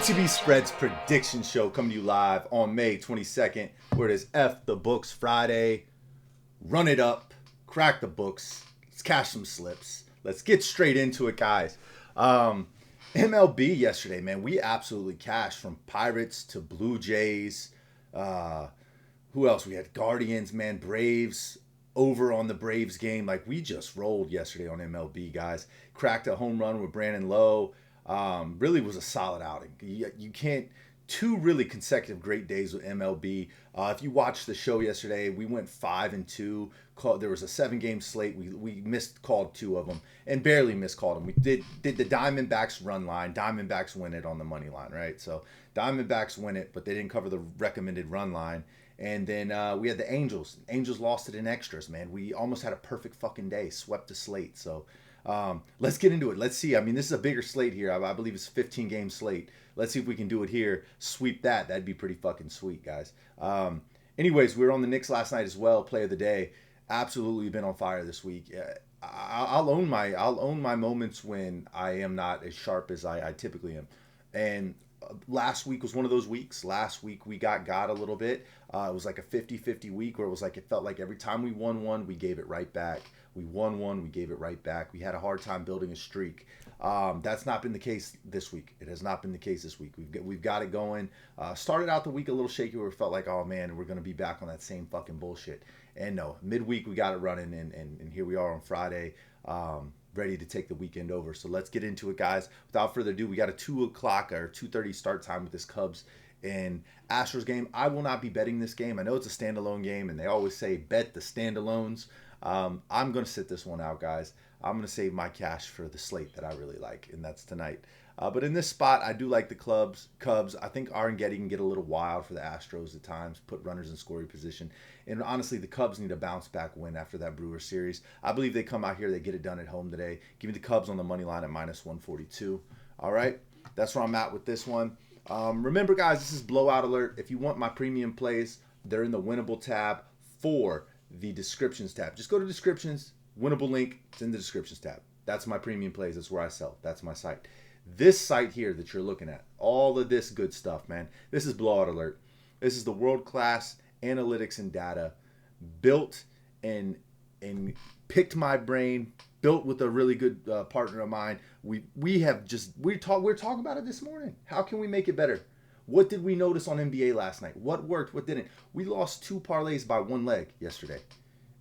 OTBSpreads prediction show coming to you live on May 22nd, where it is F the Books Friday. Run it up, crack the books, let's cash some slips. Let's get straight into it, guys. MLB yesterday, man, we absolutely cashed from Pirates to Blue Jays. Who else? We had Guardians, man, Braves, over on the Braves game. Like, we just rolled yesterday on MLB, guys. Cracked a home run with Brandon Lowe. Really was a solid outing. You can't, two really consecutive great days with MLB. If you watched the show yesterday, we went 5-2. There was a 7-game slate. We called 2 of them and barely called them. We did the Diamondbacks run line. Diamondbacks win it on the money line, right? So Diamondbacks win it, but they didn't cover the recommended run line. And then we had the Angels. Angels lost it in extras, man. We almost had a perfect fucking day. Swept the slate. So let's get into it. Let's see. I mean, this is a bigger slate here. I believe it's a 15-game slate. Let's see if we can do it here. Sweep that. That'd be pretty fucking sweet, guys. Anyways, we were on the Knicks last night as well. Play of the day. Absolutely been on fire this week. I'll own my moments when I am not as sharp as I typically am. And last week was one of those weeks. Last week we got a little bit. It was like a 50-50 week where it was like, it felt like every time we won one, we gave it right back. We won one, we gave it right back. We had a hard time building a streak. That's not been the case this week. It has not been the case this week. We've got it going. Started out the week a little shaky where it felt like, oh man, we're going to be back on that same fucking bullshit. And no, midweek we got it running, and here we are on Friday, ready to take the weekend over. So let's get into it, guys. Without further ado, we got a 2 o'clock or 2:30 start time with this Cubs and Astros game. I will not be betting this game. I know it's a standalone game, and they always say bet the standalones. I'm going to sit this one out, guys. I'm going to save my cash for the slate that I really like, and that's tonight. But in this spot, I do like the Cubs. I think Getty can get a little wild for the Astros at times, put runners in scoring position. And honestly, the Cubs need a bounce-back win after that Brewers series. I believe they come out here, they get it done at home today. Give me the Cubs on the money line at -142. All right, that's where I'm at with this one. Remember, guys, this is Blowout Alert. If you want my premium plays, they're in the Winible tab for the descriptions tab. Just go to descriptions, Winible link, it's in the descriptions tab. That's my premium plays. That's where I sell. That's my site. This site here that you're looking at, all of this good stuff, man. This is Blowout Alert. This is the world-class analytics and data built and picked my brain, built with a really good partner of mine. We're talking about it this morning. How can we make it better? What did we notice on NBA last night? What worked? What didn't? We lost 2 parlays by 1 leg yesterday.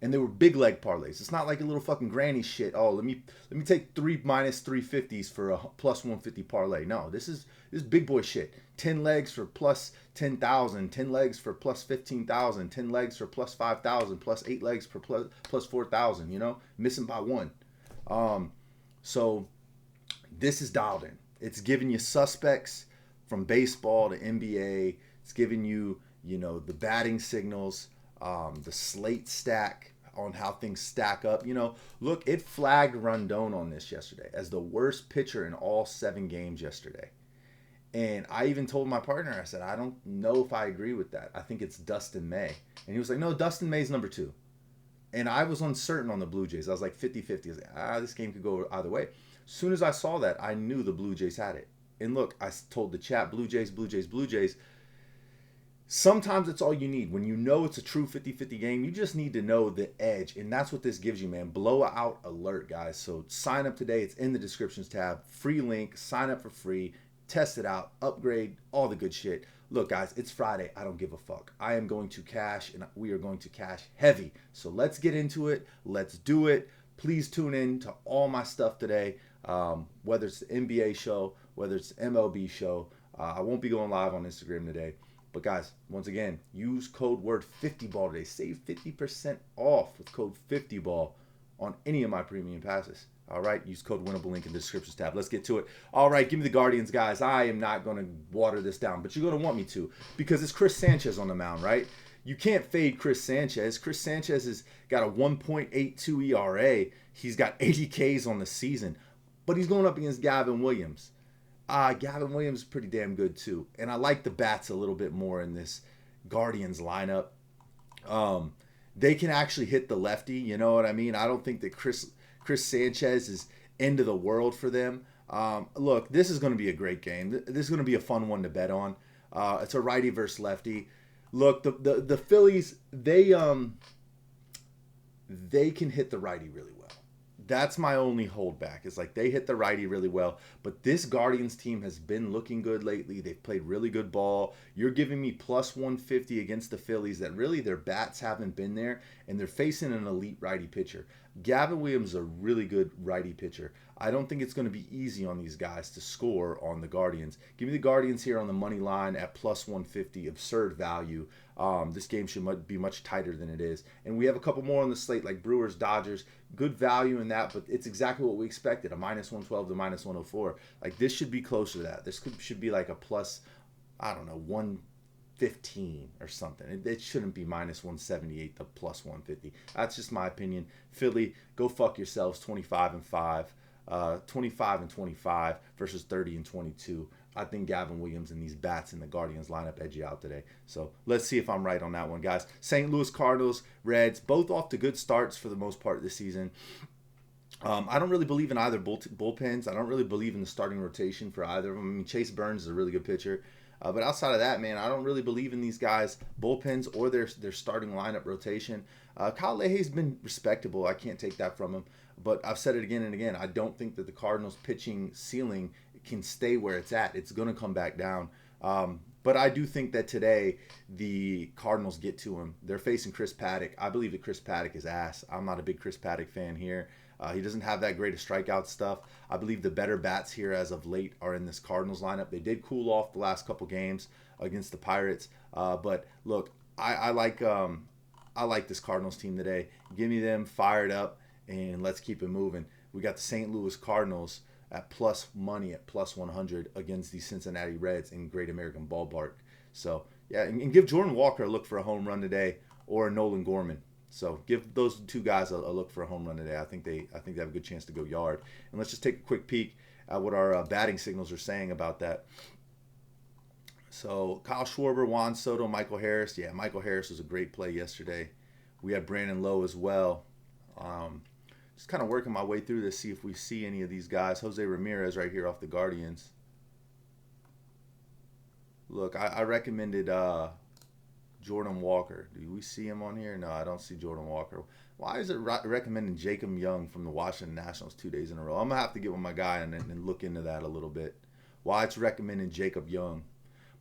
And they were big leg parlays. It's not like a little fucking granny shit. Oh, let me take 3 -350s for a +150 parlay. No, this is big boy shit. 10 legs for +10,000, 10 legs for +15,000, 10 legs for +5,000, +8 legs for +4,000, you know? Missing by 1. So this is dialed in. It's giving you suspects from baseball to NBA. It's giving you, the batting signals, the slate stack on how things stack up. Look, it flagged Rondon on this yesterday as the worst pitcher in all 7 games yesterday. And I even told my partner, I said, I don't know if I agree with that. I think it's Dustin May. And he was like, no, Dustin May's number 2. And I was uncertain on the Blue Jays. I was like 50-50. I was like, this game could go either way. As soon as I saw that, I knew the Blue Jays had it. And look, I told the chat, Blue Jays, Blue Jays, Blue Jays. Sometimes it's all you need. When you know it's a true 50-50 game, you just need to know the edge. And that's what this gives you, man. Blowout alert, guys. So sign up today. It's in the descriptions tab. Free link. Sign up for free. Test it out. Upgrade. All the good shit. Look, guys, it's Friday. I don't give a fuck. I am going to cash, and we are going to cash heavy. So let's get into it. Let's do it. Please tune in to all my stuff today, whether it's the NBA show, whether it's the MLB show. I won't be going live on Instagram today. But guys, once again, use code word 50ball today. Save 50% off with code 50ball on any of my premium passes. All right, use code Winible link in the descriptions tab. Let's get to it. All right, give me the Guardians, guys. I am not going to water this down, but you're going to want me to because it's Chris Sanchez on the mound, right? You can't fade Chris Sanchez. Chris Sanchez has got a 1.82 ERA. He's got 80 Ks on the season, but he's going up against Gavin Williams. Gavin Williams is pretty damn good too. And I like the bats a little bit more in this Guardians lineup. They can actually hit the lefty, you know what I mean? I don't think that Chris Sanchez is end of the world for them. Look, this is going to be a great game. This is going to be a fun one to bet on. It's a righty versus lefty. Look, the Phillies, they can hit the righty really well. That's my only holdback. Is like they hit the righty really well. But this Guardians team has been looking good lately. They've played really good ball. You're giving me plus 150 against the Phillies that really their bats haven't been there, and they're facing an elite righty pitcher. Gavin Williams is a really good righty pitcher. I don't think it's going to be easy on these guys to score on the Guardians. Give me the Guardians here on the money line at plus 150. Absurd value. This game should be much tighter than it is. And we have a couple more on the slate, like Brewers, Dodgers. Good value in that, but it's exactly what we expected, a minus 112 to minus 104. Like, this should be closer to that. This should be like a plus, I don't know, 115 or something. It shouldn't be minus 178 to plus 150. That's just my opinion. Philly, go fuck yourselves, 25-5. 25-25 versus 30-22. I think Gavin Williams and these bats in the Guardians lineup edge you out today. So let's see if I'm right on that one, guys. St. Louis Cardinals, Reds, both off to good starts for the most part this season. I don't really believe in either bullpens. I don't really believe in the starting rotation for either of them. I mean, Chase Burns is a really good pitcher. But outside of that, man, I don't really believe in these guys' bullpens or their starting lineup rotation. Kyle Lehey's been respectable. I can't take that from him. But I've said it again and again. I don't think that the Cardinals' pitching ceiling can stay where it's at. It's going to come back down. But I do think that today the Cardinals get to him. They're facing Chris Paddock. I believe that Chris Paddock is ass. I'm not a big Chris Paddock fan here. He doesn't have that great of strikeout stuff. I believe the better bats here as of late are in this Cardinals lineup. They did cool off the last couple games against the Pirates. But look, I like this Cardinals team today. Give me them fired up, and let's keep it moving. We got the St. Louis Cardinals at plus money at plus 100 against the Cincinnati Reds in Great American Ballpark. So, yeah, and give Jordan Walker a look for a home run today, or Nolan Gorman. So give those two guys a look for a home run today. I think they have a good chance to go yard. And let's just take a quick peek at what our batting signals are saying about that. So Kyle Schwarber, Juan Soto, Michael Harris. Yeah, Michael Harris was a great play yesterday. We had Brandon Lowe as well. Just kind of working my way through this, see if we see any of these guys. Jose Ramirez right here off the Guardians. Look, I recommended Jordan Walker. Do we see him on here? No, I don't see Jordan Walker. Why is it recommending Jacob Young from the Washington Nationals 2 days in a row? I'm going to have to get with my guy and look into that a little bit. Why it's recommending Jacob Young.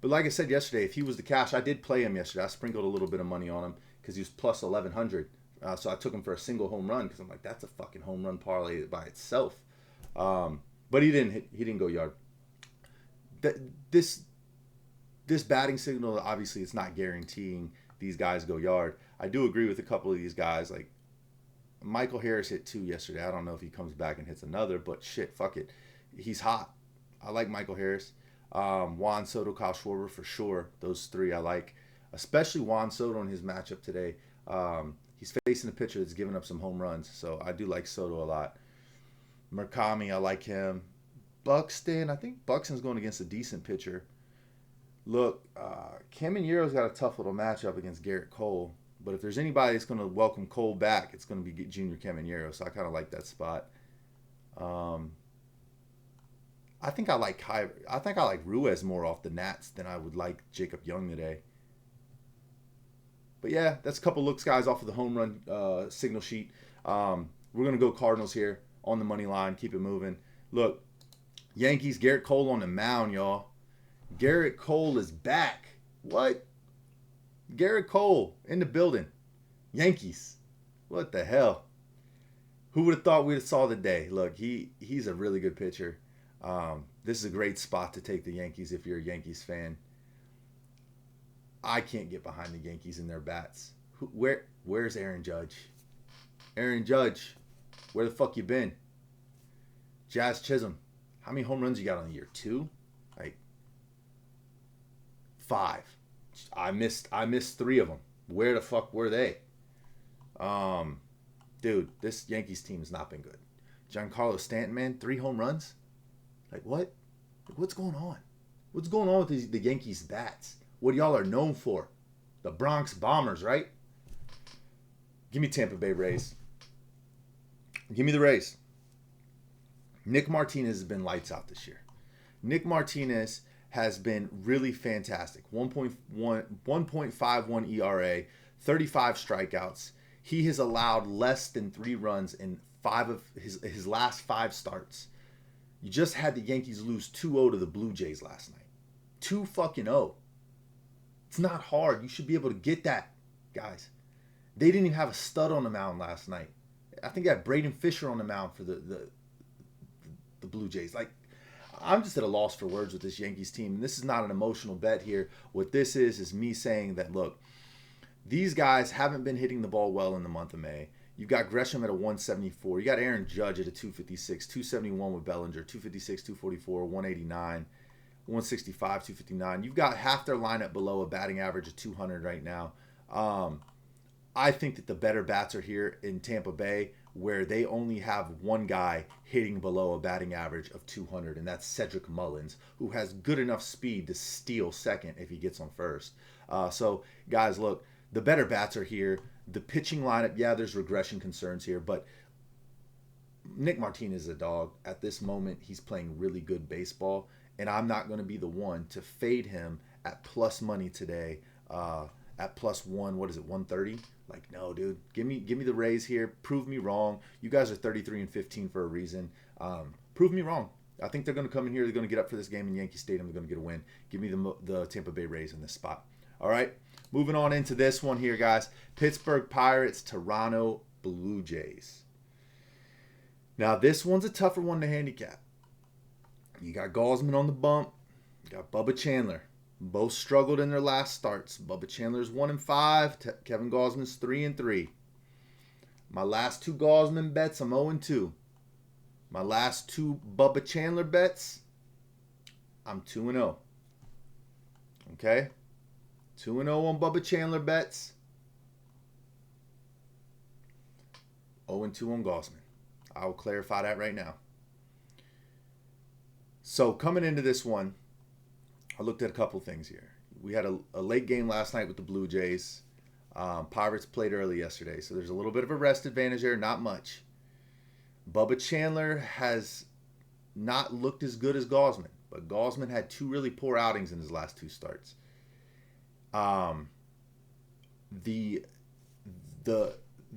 But like I said yesterday, if he was the cash, I did play him yesterday. I sprinkled a little bit of money on him because he was plus 1,100. So I took him for a single home run because I'm like, that's a fucking home run parlay by itself. But he didn't go yard. This batting signal, obviously, it's not guaranteeing these guys go yard. I do agree with a couple of these guys. Like, Michael Harris hit 2 yesterday. I don't know if he comes back and hits another, but shit, fuck it. He's hot. I like Michael Harris. Juan Soto, Kyle Schwarber for sure. Those 3 I like. Especially Juan Soto in his matchup today. He's facing a pitcher that's given up some home runs, so I do like Soto a lot. Murakami, I like him. Buxton, I think Buxton's going against a decent pitcher. Look, Camanero's got a tough little matchup against Garrett Cole. But if there's anybody that's going to welcome Cole back, it's going to be Junior Caminero. So I kind of like that spot. I think I like Ruiz more off the Nats than I would like Jacob Young today. But yeah, that's a couple looks, guys, off of the home run signal sheet. We're going to go Cardinals here on the money line. Keep it moving. Look, Yankees, Garrett Cole on the mound, y'all. Garrett Cole is back. What? Garrett Cole in the building. Yankees. What the hell? Who would have thought we'd have saw the day? Look, he's a really good pitcher. This is a great spot to take the Yankees if you're a Yankees fan. I can't get behind the Yankees and their bats. Where's Aaron Judge? Aaron Judge, where the fuck you been? Jazz Chisholm, how many home runs you got on the year? 2? Like 5. I missed 3 of them. Where the fuck were they? Dude, this Yankees team has not been good. Giancarlo Stanton, man, 3 home runs? Like what? What's going on? What's going on with the Yankees bats? What y'all are known for? The Bronx Bombers, right? Give me Tampa Bay Rays. Give me the Rays. Nick Martinez has been lights out this year. Nick Martinez has been really fantastic. 1.51 ERA, 35 strikeouts. He has allowed less than 3 runs in 5 of his last 5 starts. You just had the Yankees lose 2-0 to the Blue Jays last night. 2-0. It's not hard. You should be able to get that, guys. They didn't even have a stud on the mound last night. I think they had Braden Fisher on the mound for the Blue Jays. Like, I'm just at a loss for words with this Yankees team. And this is not an emotional bet here. What this is me saying that, look, these guys haven't been hitting the ball well in the month of May. You've got Gresham at a 174. You got Aaron Judge at a 256, 271 with Bellinger, 256, 244, 189, 165, 259. You've got half their lineup below a batting average of 200 right now. I think that the better bats are here in Tampa Bay, where they only have one guy hitting below a batting average of 200, and that's Cedric Mullins, who has good enough speed to steal second if he gets on first. So, guys, look, the better bats are here. The pitching lineup, yeah, there's regression concerns here, but Nick Martinez is a dog. At this moment, he's playing really good baseball, and I'm not going to be the one to fade him at plus money today. At plus 130? Like, no, dude. Give me the Rays here. Prove me wrong. You guys are 33-15 for a reason. Prove me wrong. I think they're going to come in here. They're going to get up for this game in Yankee Stadium. They're going to get a win. Give me the Tampa Bay Rays in this spot. All right. Moving on into this one here, guys. Pittsburgh Pirates, Toronto Blue Jays. Now, this one's a tougher one to handicap. You got Gausman on the bump. You got Bubba Chandler. Both struggled in their last starts. Bubba Chandler's 1-5. Kevin Gausman's 3-3. My last 2 Gausman bets, I'm 0-2. My last 2 Bubba Chandler bets, I'm 2-0. Okay? 2-0 on Bubba Chandler bets. 0-2 on Gausman. I'll clarify that right now. So coming into this one, I looked at a couple things here. We had a late game last night with the Blue Jays. Pirates played early yesterday, so there's a little bit of a rest advantage there, not much. Bubba Chandler has not looked as good as Gausman, but Gausman had 2 really poor outings in his last 2 starts. The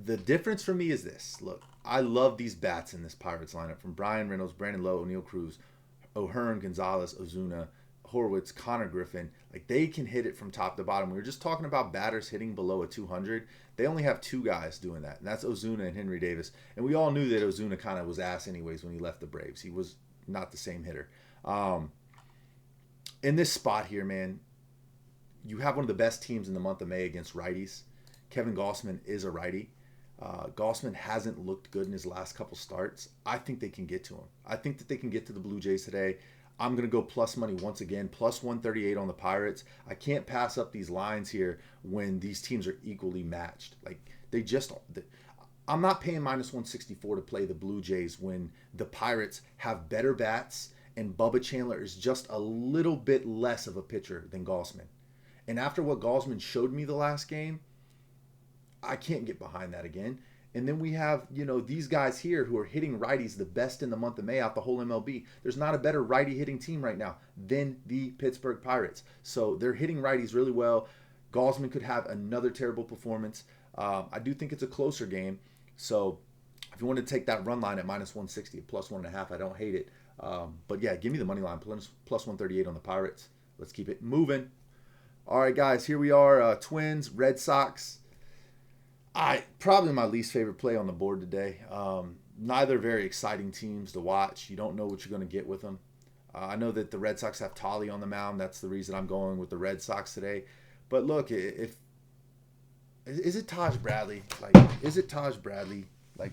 difference for me is this. Look, I love these bats in this Pirates lineup, from Brian Reynolds, Brandon Lowe, O'Neal Cruz, O'Hearn, Gonzalez, Ozuna, Horwitz, Connor Griffin. Like, they can hit it from top to bottom. We were just talking about batters hitting below a 200. They only have 2 guys doing that, and that's Ozuna and Henry Davis. And we all knew that Ozuna kind of was ass anyways when he left the Braves. He was not the same hitter. In this spot here, man, you have one of the best teams in the month of May against righties. Kevin Gausman is a righty. Gausman hasn't looked good in his last couple starts. I think they can get to him. I think that they can get to the Blue Jays today. I'm going to go plus money once again, plus 138 on the Pirates. I can't pass up these lines here when these teams are equally matched. Like, they just don't. I'm not paying minus 164 to play the Blue Jays when the Pirates have better bats and Bubba Chandler is just a little bit less of a pitcher than Gausman. And after what Gausman showed me the last game, I can't get behind that again. And then we have, these guys here who are hitting righties the best in the month of May out the whole MLB. There's not a better righty hitting team right now than the Pittsburgh Pirates. So they're hitting righties really well. Gausman could have another terrible performance. I do think it's a closer game. So if you want to take that run line at minus 160, plus 1.5, I don't hate it. But yeah, give me the money line, plus 138 on the Pirates. Let's keep it moving. All right, guys, here we are. Twins, Red Sox. Probably my least favorite play on the board today. Neither very exciting teams to watch. You don't know what you're going to get with them. I know that the Red Sox have Tolly on the mound. That's the reason I'm going with the Red Sox today. But look, is it Taj Bradley? Is it Taj Bradley?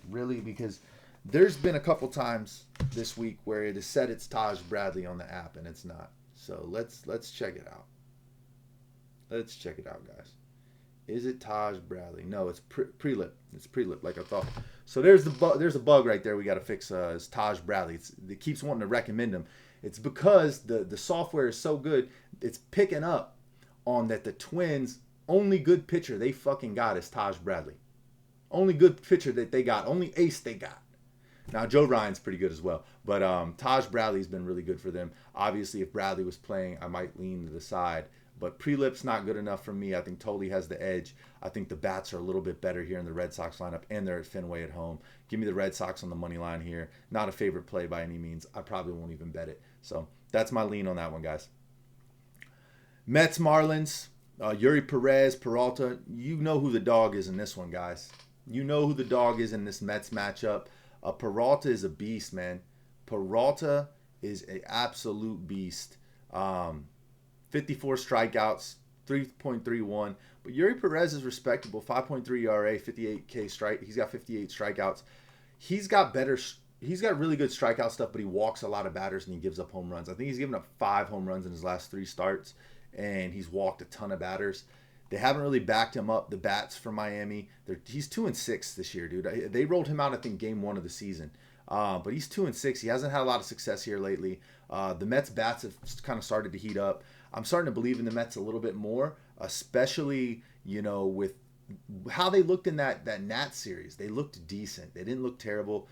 Really? Because there's been a couple times this week where it is said it's Taj Bradley on the app, and it's not. So let's check it out. Let's check it out, guys. Is it Taj Bradley? No, it's Prelip. It's Prelip, like I thought. So there's a bug right there we got to fix. Is Taj Bradley? It keeps wanting to recommend him. It's because the software is so good. It's picking up on that the Twins' only good pitcher they fucking got is Taj Bradley. Only good pitcher that they got. Only ace they got. Now, Joe Ryan's pretty good as well, but Taj Bradley's been really good for them. Obviously, if Bradley was playing, I might lean to the side, but Prelip's not good enough for me. I think Tolley has the edge. I think the bats are a little bit better here in the Red Sox lineup, and they're at Fenway at home. Give me the Red Sox on the money line here. Not a favorite play by any means. I probably won't even bet it. So that's my lean on that one, guys. Mets, Marlins, Yuri Perez, Peralta. You know who the dog is in this one, guys. You know who the dog is in this Mets matchup. Peralta is a beast, man. Peralta is an absolute beast. 54 strikeouts, 3.31. But Yuri Perez is respectable. 5.3 ERA, 58K strike. He's got 58 strikeouts. He's got really good strikeout stuff, but he walks a lot of batters and he gives up home runs. I think he's given up 5 home runs in his last 3 starts, and he's walked a ton of batters. They haven't really backed him up, the bats for Miami. He's 2-6 this year, dude. They rolled him out, I think, game 1 of the season. But he's 2-6. He hasn't had a lot of success here lately. The Mets bats have kind of started to heat up. I'm starting to believe in the Mets a little bit more, especially, with how they looked in that Nats series. They looked decent. They didn't look terrible.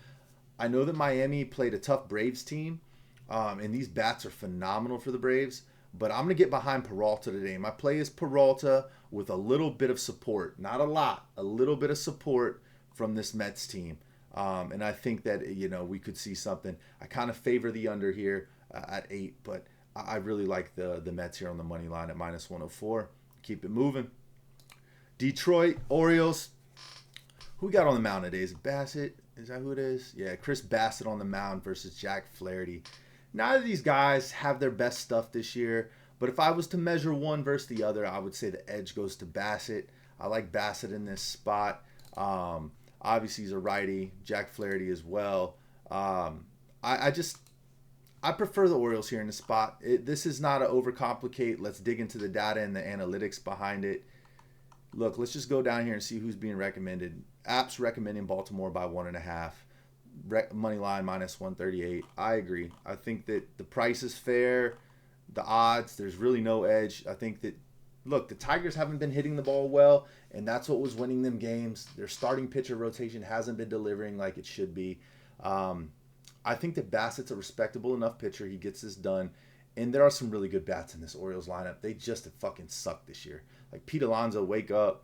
I know that Miami played a tough Braves team, and these bats are phenomenal for the Braves. But I'm going to get behind Peralta today. My play is Peralta with a little bit of support. Not a lot. A little bit of support from this Mets team. And I think that, we could see something. I kind of favor the under here at 8. But I really like the Mets here on the money line at minus 104. Keep it moving. Detroit, Orioles. Who we got on the mound today? Is it Bassett? Is that who it is? Yeah, Chris Bassett on the mound versus Jack Flaherty. Neither of these guys have their best stuff this year, but if I was to measure one versus the other, I would say the edge goes to Bassett. I like Bassett in this spot. Obviously, he's a righty. Jack Flaherty as well. I prefer the Orioles here in the spot. This is not an overcomplicate. Let's dig into the data and the analytics behind it. Look, let's just go down here and see who's being recommended. Apps recommending Baltimore by 1.5. Money line minus 138. I agree. I think that the price is fair. The odds, there's really no edge. I think that, look, the Tigers haven't been hitting the ball well, and that's what was winning them games. Their starting pitcher rotation hasn't been delivering like it should be. I think that Bassett's a respectable enough pitcher. He gets this done. And there are some really good bats in this Orioles lineup. They just have fucking sucked this year. Like Pete Alonso, wake up.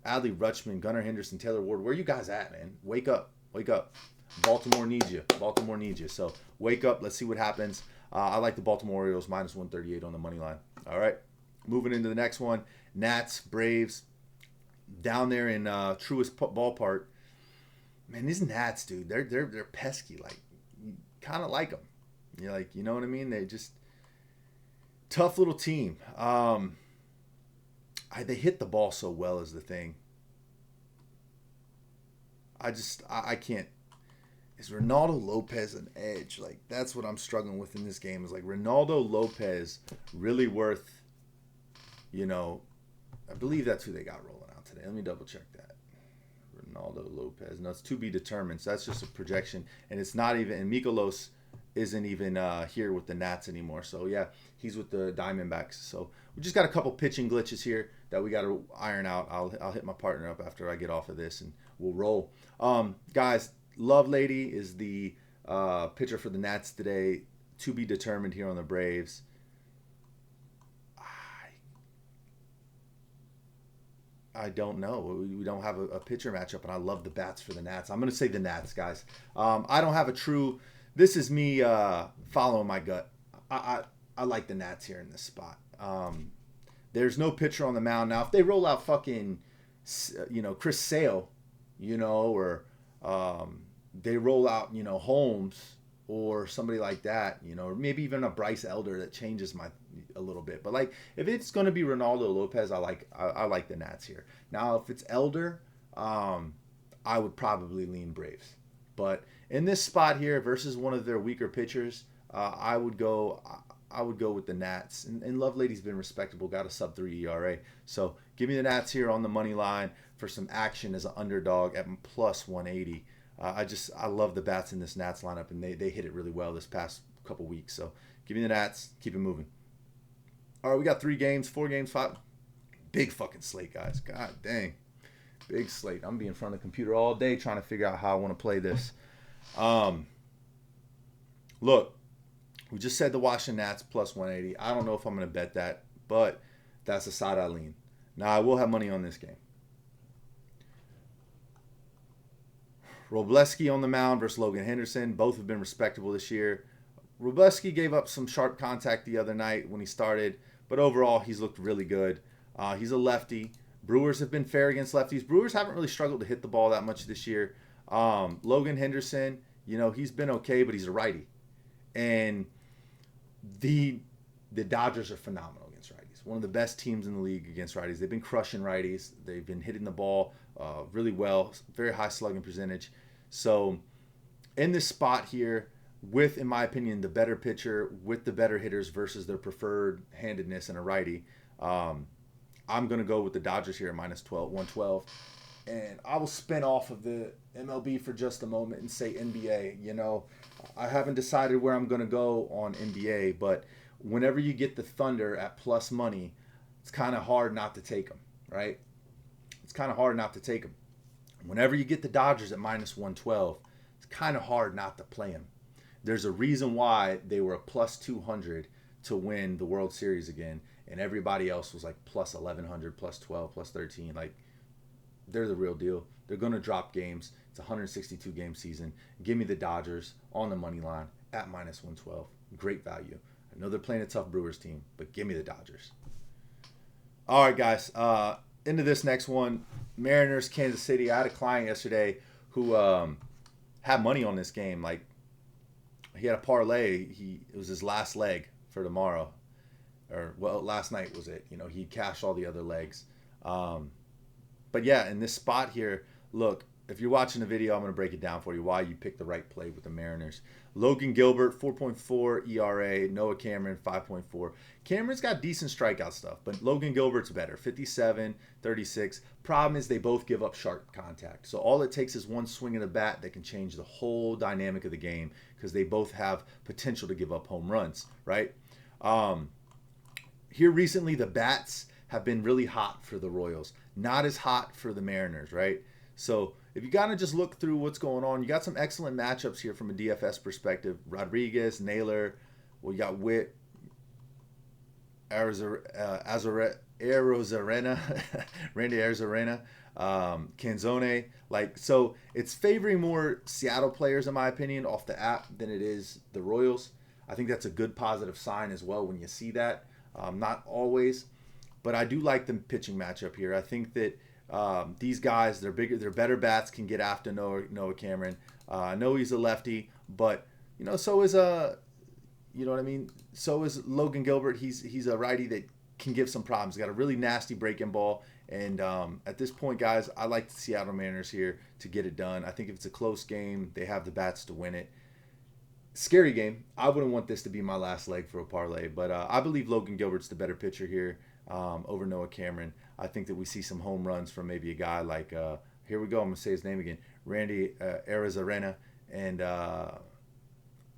Adley Rutschman, Gunnar Henderson, Taylor Ward. Where are you guys at, man? Wake up. Wake up. Baltimore needs you. Baltimore needs you. So wake up. Let's see what happens. I like the Baltimore Orioles minus 138 on the money line. All right. Moving into the next one. Nats, Braves. Down there in Truist Ballpark. Man, these Nats, dude, they're pesky. Like, you kind of like them. You're like, you know what I mean? They just tough little team. They hit the ball so well is the thing. I can't. Is Ronaldo Lopez an edge? Like, that's what I'm struggling with in this game. Is like Ronaldo Lopez really worth, I believe that's who they got rolling out today. Let me double check that. Ronaldo Lopez. No, it's to be determined. So that's just a projection. And it's not even, and Mikolos isn't even here with the Nats anymore. So, yeah, he's with the Diamondbacks. So, we just got a couple pitching glitches here that we got to iron out. I'll hit my partner up after I get off of this, and we'll roll. Guys, Lovelady is the pitcher for the Nats today. To be determined here on the Braves. I don't know. We don't have a pitcher matchup, and I love the bats for the Nats. I'm going to say the Nats, guys. I don't have a true... This is me following my gut. I like the Nats here in this spot. There's no pitcher on the mound. Now, if they roll out fucking, Chris Sale, or they roll out, Holmes or somebody like that, or maybe even a Bryce Elder that changes a little bit. But like, if it's going to be Ronaldo Lopez, I like the Nats here. Now, if it's Elder, I would probably lean Braves. But in this spot here versus one of their weaker pitchers, I would go with the Nats. And Lovelady's been respectable, got a sub-3 ERA. So give me the Nats here on the money line for some action as an underdog at plus 180. I love the bats in this Nats lineup, and they hit it really well this past couple weeks. So give me the Nats. Keep it moving. All right, we got 4 games, 5. Big fucking slate, guys. God dang. Big slate. I'm going to be in front of the computer all day trying to figure out how I want to play this. Look, we just said the Washington Nats plus 180. I don't know if I'm going to bet that, but that's the side I lean. Now, I will have money on this game. Robleski on the mound versus Logan Henderson. Both have been respectable this year. Robleski gave up some sharp contact the other night when he started, but overall, he's looked really good. He's a lefty. Brewers have been fair against lefties. Brewers haven't really struggled to hit the ball that much this year. Logan Henderson, he's been okay, but he's a righty. And the Dodgers are phenomenal against righties. One of the best teams in the league against righties. They've been crushing righties. They've been hitting the ball really well. Very high slugging percentage. So in this spot here, with, in my opinion, the better pitcher, with the better hitters versus their preferred handedness in a righty, I'm going to go with the Dodgers here at minus 112. And I will spin off of the MLB for just a moment and say NBA. I haven't decided where I'm going to go on NBA, but whenever you get the Thunder at plus money, it's kind of hard not to take them, right? It's kind of hard not to take them. Whenever you get the Dodgers at minus 112, it's kind of hard not to play them. There's a reason why they were a plus 200 to win the World Series again, and everybody else was like plus 1100, plus 12, plus 13. Like, they're the real deal. They're going to drop games. It's a 162 game season. Give me the Dodgers on the money line at minus 112. Great value. I know they're playing a tough Brewers team, but give me the Dodgers. All right, guys. Into this next one, Mariners, Kansas City. I had a client yesterday who had money on this game. Like, he had a parlay. It was his last leg for tomorrow. Last night was it. He cashed all the other legs. But yeah, in this spot here, look, if you're watching the video, I'm going to break it down for you why you picked the right play with the Mariners. Logan Gilbert, 4.4 ERA. Noah Cameron, 5.4. Cameron's got decent strikeout stuff, but Logan Gilbert's better, 57, 36. Problem is they both give up sharp contact. So all it takes is one swing of the bat that can change the whole dynamic of the game because they both have potential to give up home runs, right? Here recently, the bats have been really hot for the Royals. Not as hot for the Mariners, right? So if you kind of just look through what's going on, you got some excellent matchups here from a DFS perspective. Rodriguez, Naylor, you got Witt, Arozarena, Randy Arozarena, Canzone. So it's favoring more Seattle players, in my opinion, off the app than it is the Royals. I think that's a good positive sign as well when you see that. Not always, but I do like the pitching matchup here. I think that these guys, they're better bats, can get after Noah Cameron. I know he's a lefty, but so is so is Logan Gilbert. He's a righty that can give some problems. He's got a really nasty breaking ball, and at this point, guys, I like the Seattle Mariners here to get it done. I think if it's a close game, they have the bats to win it. Scary game. I wouldn't want this to be my last leg for a parlay, but I believe Logan Gilbert's the better pitcher here over Noah Cameron. I think that we see some home runs from maybe a guy like, here we go, I'm going to say his name again, Randy Arozarena, and I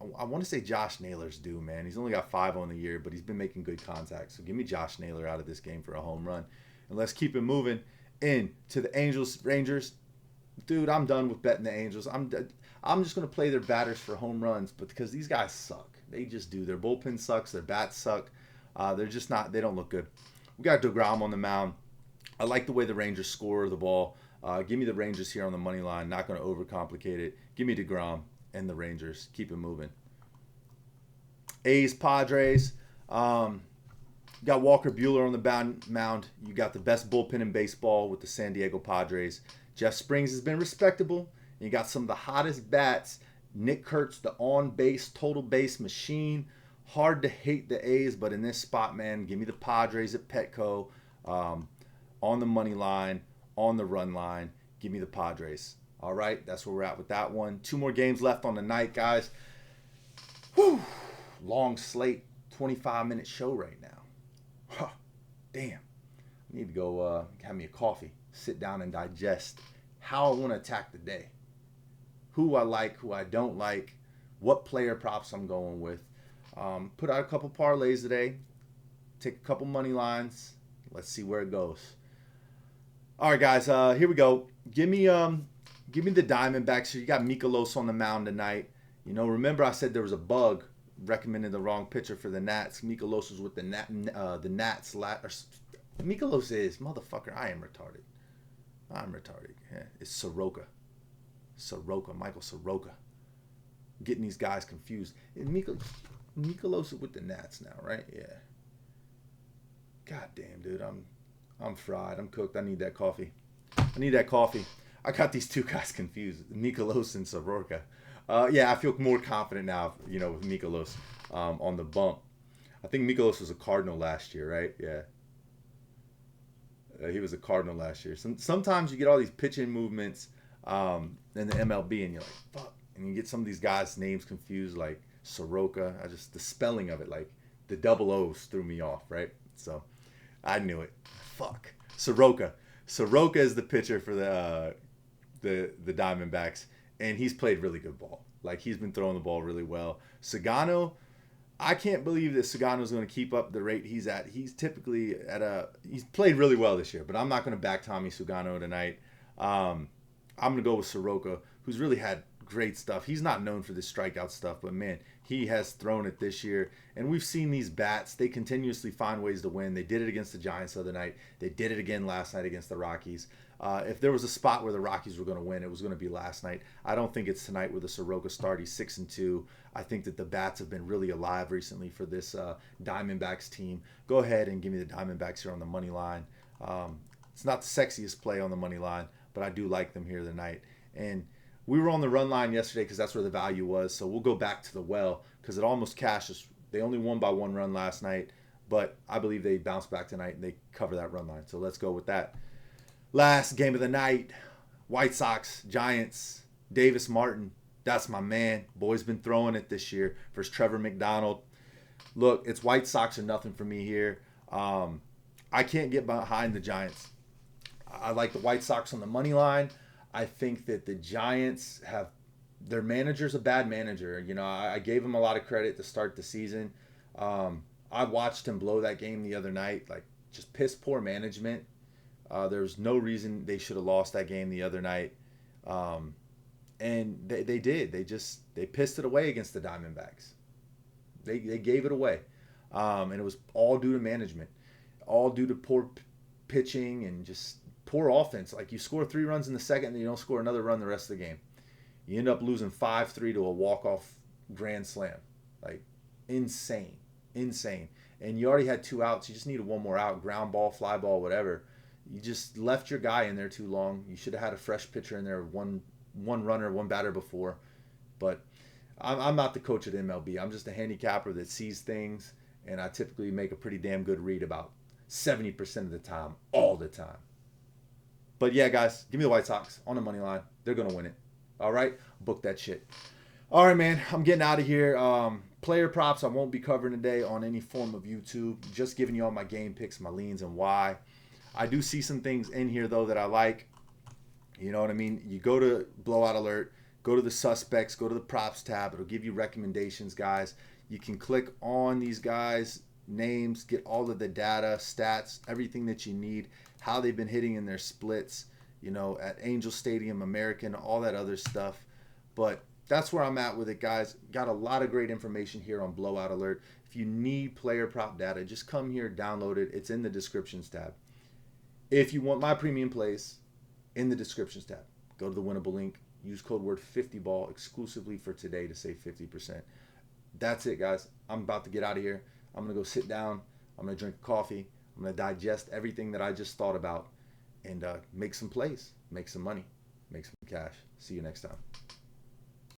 want to say Josh Naylor's due, man. He's only got 5 on the year, but he's been making good contact. So give me Josh Naylor out of this game for a home run. And let's keep it moving into the Angels-Rangers. Dude, I'm done with betting the Angels. I'm just going to play their batters for home runs, but because these guys suck. They just do. Their bullpen sucks. Their bats suck. They're just not, they don't look good. We got DeGrom on the mound. I like the way the Rangers score the ball. Give me the Rangers here on the money line. Not going to overcomplicate it. Give me DeGrom and the Rangers. Keep it moving. A's, Padres. You got Walker Buehler on the mound. You got the best bullpen in baseball with the San Diego Padres. Jeff Springs has been respectable. You got some of the hottest bats. Nick Kurtz, the on-base, total base machine. Hard to hate the A's, but in this spot, man, give me the Padres at Petco. On the money line, on the run line. Give me the Padres. All right, that's where we're at with that one. 2 more games left on the night, guys. Whew. Long slate, 25-minute show right now. Huh. Damn. I need to go have me a coffee, sit down and digest how I want to attack the day. Who I like, who I don't like, what player props I'm going with. Put out a couple parlays today. Take a couple money lines. Let's see where it goes. All right, guys. Here we go. Give me Give me the Diamondbacks here. You got Mikolas on the mound tonight. You know, remember I said there was a bug recommending the wrong pitcher for the Nats. Mikolas was with the Nats. Mikolas is, motherfucker, I am retarded. Yeah, it's Soroka. Michael Soroka. Getting these guys confused. Mikolas is with the Nats now, right? Yeah. God damn, dude, I'm fried. I'm cooked. I need that coffee. I got these two guys confused, Mikolas and Soroka. Yeah, I feel more confident now, you know, with Mikolas on the bump. I think Mikolas was a Cardinal last year, right? Yeah. He was a Cardinal last year. Sometimes you get all these pitching movements in the MLB, and you're like, fuck. And you get some of these guys' names confused, like Soroka. The spelling of it, like the double O's threw me off, right? So I knew it. Fuck. Soroka is the pitcher for the Diamondbacks, and he's played really good ball. Like, he's been throwing the ball really well. Sugano, I can't believe that Sugano's going to keep up the rate he's at. He's typically he's played really well this year, but I'm not going to back Tommy Sugano tonight. I'm going to go with Soroka, who's really had great stuff. He's not known for this strikeout stuff, but man, he has thrown it this year. And we've seen these bats, they continuously find ways to win. They did it against the Giants the other night. They did it again last night against the Rockies. If there was a spot where the Rockies were going to win, it was going to be last night. I don't think it's tonight with a Soroka start. He's 6-2. I think that the bats have been really alive recently for this Diamondbacks team. Go ahead and give me the Diamondbacks here on the money line. It's not the sexiest play on the money line, but I do like them here tonight. And we were on the run line yesterday because that's where the value was. So we'll go back to the well because it almost cashes. They only won by 1 run last night, but I believe they bounce back tonight and they cover that run line. So let's go with that. Last game of the night, White Sox, Giants, Davis Martin. That's my man. Boy's been throwing it this year versus Trevor McDonald. Look, it's White Sox or nothing for me here. I can't get behind the Giants. I like the White Sox on the money line. I think that the Giants have their manager's a bad manager. You know, I gave him a lot of credit to start the season. I watched him blow that game the other night, like just piss poor management. There's no reason they should have lost that game the other night. And they did. They pissed it away against the Diamondbacks. They gave it away. And it was all due to management. All due to poor pitching and just poor offense. Like, you score 3 runs in the second and you don't score another run the rest of the game. You end up losing 5-3 to a walk-off grand slam. Like, insane. And you already had 2 outs. You just needed 1 more out. Ground ball, fly ball, whatever. You just left your guy in there too long. You should have had a fresh pitcher in there, one runner, 1 batter before. But I'm not the coach of the MLB. I'm just a handicapper that sees things, and I typically make a pretty damn good read about 70% of the time, all the time. But yeah, guys, give me the White Sox on the money line. They're going to win it. All right? Book that shit. All right, man. I'm getting out of here. Player props I won't be covering today on any form of YouTube. Just giving you all my game picks, my leans, and why. I do see some things in here, though, that I like. You know what I mean? You go to Blowout Alert, go to the suspects, go to the props tab. It'll give you recommendations, guys. You can click on these guys' names, get all of the data, stats, everything that you need, how they've been hitting in their splits, you know, at Angel Stadium, American, all that other stuff. But that's where I'm at with it, guys. Got a lot of great information here on Blowout Alert. If you need player prop data, just come here, download it. It's in the descriptions tab. If you want my premium plays, in the descriptions tab, go to the Winible link. Use code word 50ball exclusively for today to save 50%. That's it, guys. I'm about to get out of here. I'm going to go sit down. I'm going to drink coffee. I'm going to digest everything that I just thought about and make some plays, make some money, make some cash. See you next time.